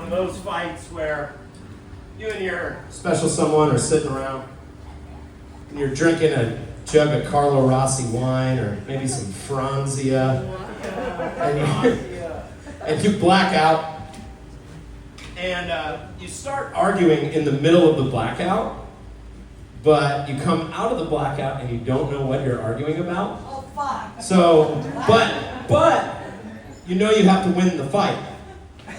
of those fights where you and your special someone are sitting around and you're drinking a jug of Carlo Rossi wine or maybe some Franzia, and you black out, and you start arguing in the middle of the blackout, but you come out of the blackout and you don't know what you're arguing about. Oh, fuck. So, but you know you have to win the fight,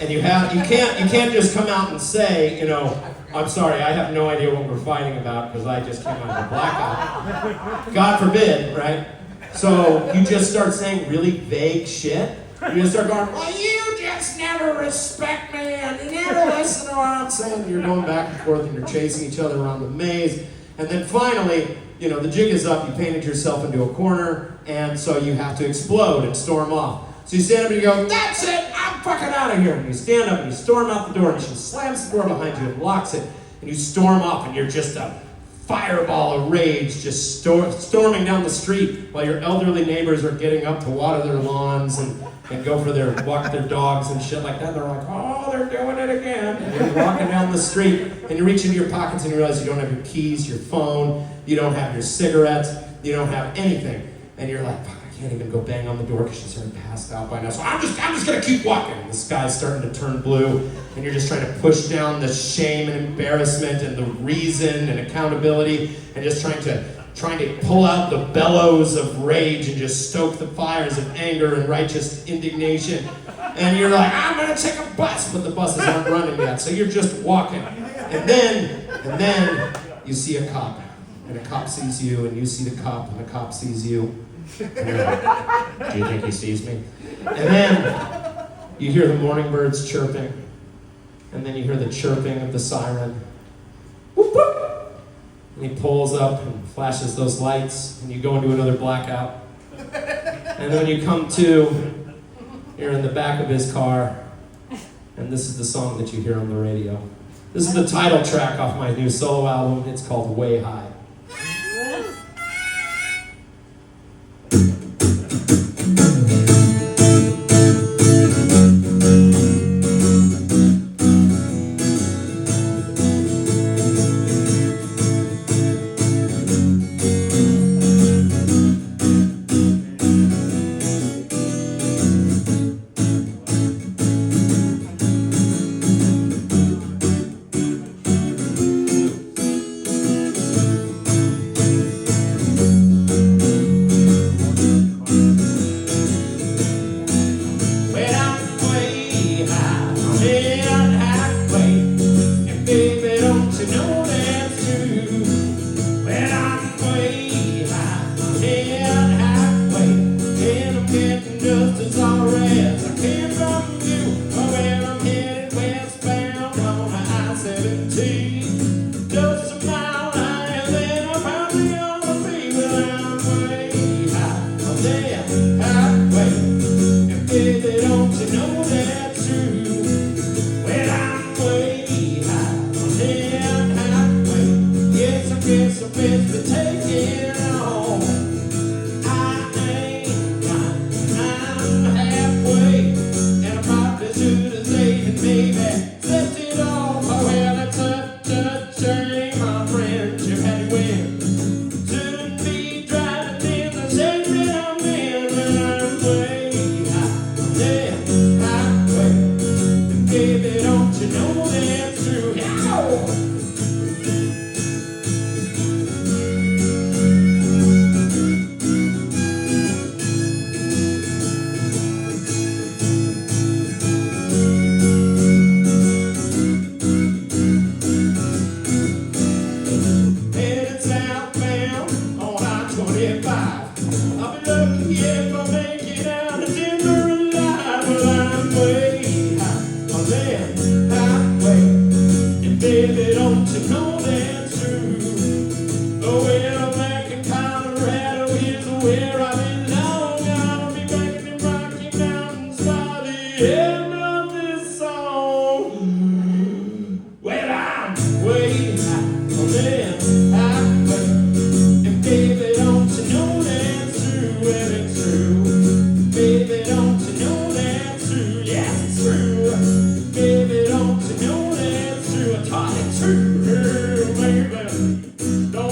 and you can't just come out and say, you know, I'm sorry, I have no idea what we're fighting about because I just came out of the blackout. God forbid, right? So you just start saying really vague shit. You just start going, well, you just never respect me, and you never listen to what I'm saying. You're going back and forth, and you're chasing each other around the maze. And then finally, you know, the jig is up, you painted yourself into a corner, and so you have to explode and storm off. So you stand up and you go, that's it, I'm fucking out of here. And you stand up and you storm out the door, and she slams the door behind you and locks it, and you storm off, and you're just a fireball of rage just storming down the street while your elderly neighbors are getting up to water their lawns and go for walk their dogs and shit like that. They're like, oh, they're doing it again. And you're walking down the street and you reach into your pockets and you realize you don't have your keys, your phone, you don't have your cigarettes, you don't have anything. And you're like, fuck, I can't even go bang on the door because she's already passed out by now. So I'm just gonna keep walking. And the sky's starting to turn blue and you're just trying to push down the shame and embarrassment and the reason and accountability and just trying to pull out the bellows of rage and just stoke the fires of anger and righteous indignation. And you're like, I'm gonna take a bus, but the buses aren't running yet. So you're just walking. And then you see a cop. And a cop sees you, and you see the cop, and the cop sees you. And you're like, do you think he sees me? And then you hear the morning birds chirping. And then you hear the chirping of the siren. Whoop, whoop. And he pulls up and flashes those lights, and you go into another blackout. And when you come to, you're in the back of his car, and this is the song that you hear on the radio. This is the title track off my new solo album. It's called Way High.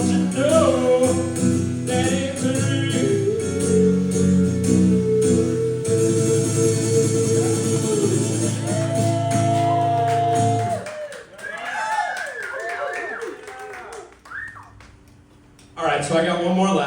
don't you know that it's you? All right, so I got one more left.